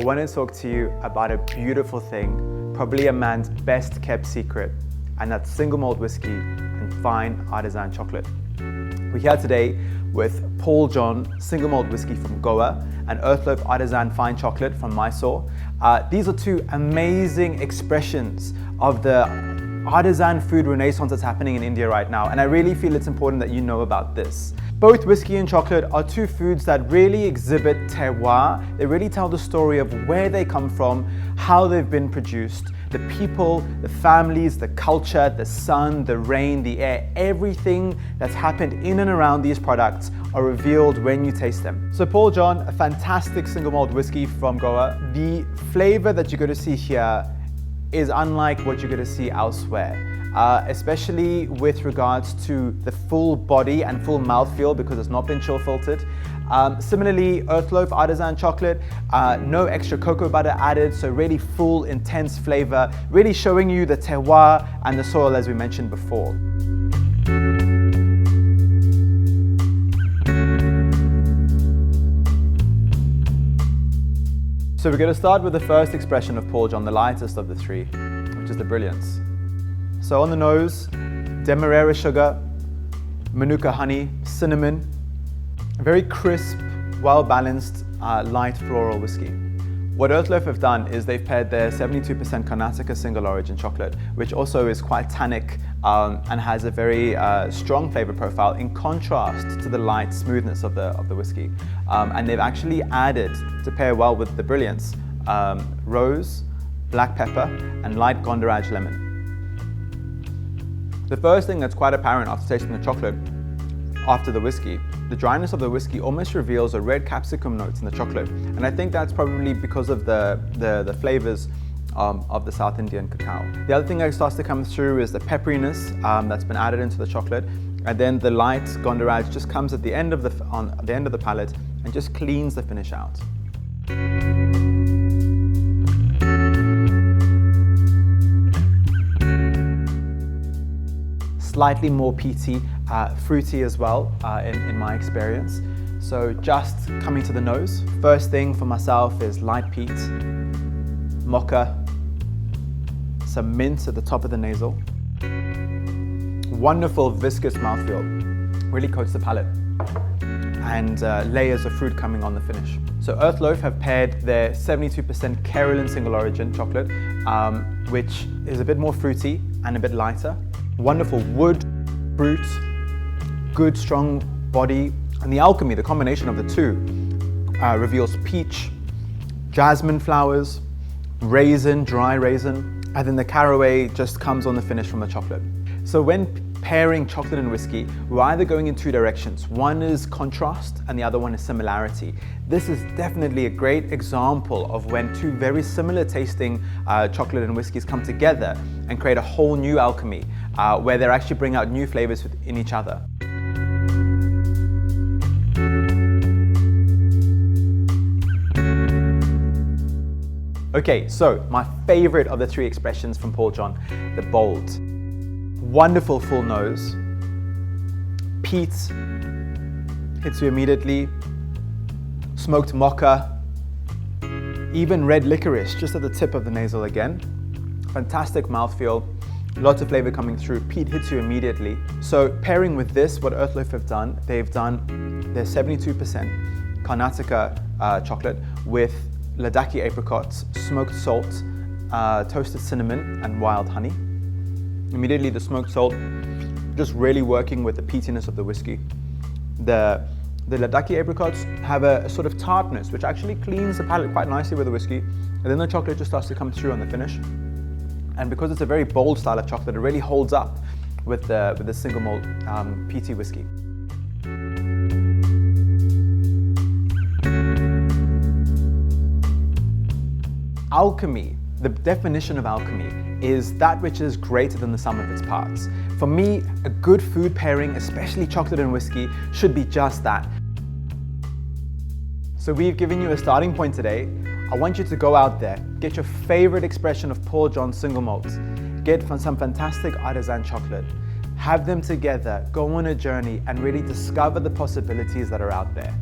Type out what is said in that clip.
want to talk to you about a beautiful thing, probably a man's best kept secret, and that's single malt whiskey and fine artisan chocolate. We're here today with Paul John single malt whiskey from Goa and Earth Loaf Artisan fine chocolate from Mysore. These are two amazing expressions of the artisan food renaissance that's happening in India right now, and I really feel it's important that you know about this. Both whiskey and chocolate are two foods that really exhibit terroir. They really tell the story of where they come from, how they've been produced, the people, the families, the culture, the sun, the rain, the air, everything that's happened in and around these products are revealed when you taste them. So Paul John, a fantastic single malt whiskey from Goa. The flavor that you're going to see here is unlike what you're going to see elsewhere. Especially with regards to the full body and full mouthfeel because it's not been chill filtered. Similarly, Earth Loaf Artisan Chocolate, no extra cocoa butter added, so really full, intense flavor, really showing you the terroir and the soil as we mentioned before. So we're going to start with the first expression of Paul John, the lightest of the three, which is the Brilliance. So on the nose, demerara sugar, manuka honey, cinnamon, a very crisp, well-balanced, light floral whiskey. What Earth Loaf have done is they've paired their 72% Karnataka single origin chocolate, which also is quite tannic and has a very strong flavor profile in contrast to the light smoothness of the whiskey. And they've actually added, to pair well with the Brilliance, rose, black pepper, and light Gondaraj lemon. The first thing that's quite apparent after tasting the chocolate, after the whiskey, the dryness of the whiskey almost reveals a red capsicum notes in the chocolate. And I think that's probably because of the flavors of the South Indian cacao. The other thing that starts to come through is the pepperiness that's been added into the chocolate. And then the light Gondaraj just comes at the end of the palate and just cleans the finish out. Slightly more peaty, fruity as well in my experience. So just coming to the nose, first thing for myself is light peat, mocha, some mint at the top of the nasal. Wonderful viscous mouthfeel, really coats the palate, and layers of fruit coming on the finish. So Earth Loaf have paired their 72% Caraway single origin chocolate, which is a bit more fruity and a bit lighter. Wonderful wood, fruit, good strong body, and the alchemy, the combination of the two, reveals peach, jasmine flowers, raisin, dry raisin, and then the caraway just comes on the finish from the chocolate. So when pairing chocolate and whiskey, we're either going in two directions. One is contrast and the other one is similarity. This is definitely a great example of when two very similar tasting chocolate and whiskeys come together and create a whole new alchemy where they actually bring out new flavors in each other. Okay, so my favorite of the three expressions from Paul John, the bold. Wonderful full nose, peat hits you immediately, smoked mocha, even red licorice just at the tip of the nasal again. Fantastic mouthfeel, lots of flavor coming through, peat hits you immediately. So pairing with this, what Earth Loaf have done, they've done their 72% Karnataka chocolate with Ladakhi apricots, smoked salt, toasted cinnamon, and wild honey. Immediately the smoked salt just really working with the peatiness of the whiskey. The Ladakhi apricots have a sort of tartness which actually cleans the palate quite nicely with the whiskey, and then the chocolate just starts to come through on the finish. And because it's a very bold style of chocolate, it really holds up with the single malt peaty whiskey. Alchemy, the definition of alchemy, is that which is greater than the sum of its parts. For me, a good food pairing, especially chocolate and whiskey, should be just that. So we've given you a starting point today. I want you to go out there, get your favorite expression of Paul John single malt, get some fantastic artisan chocolate, have them together, go on a journey and really discover the possibilities that are out there.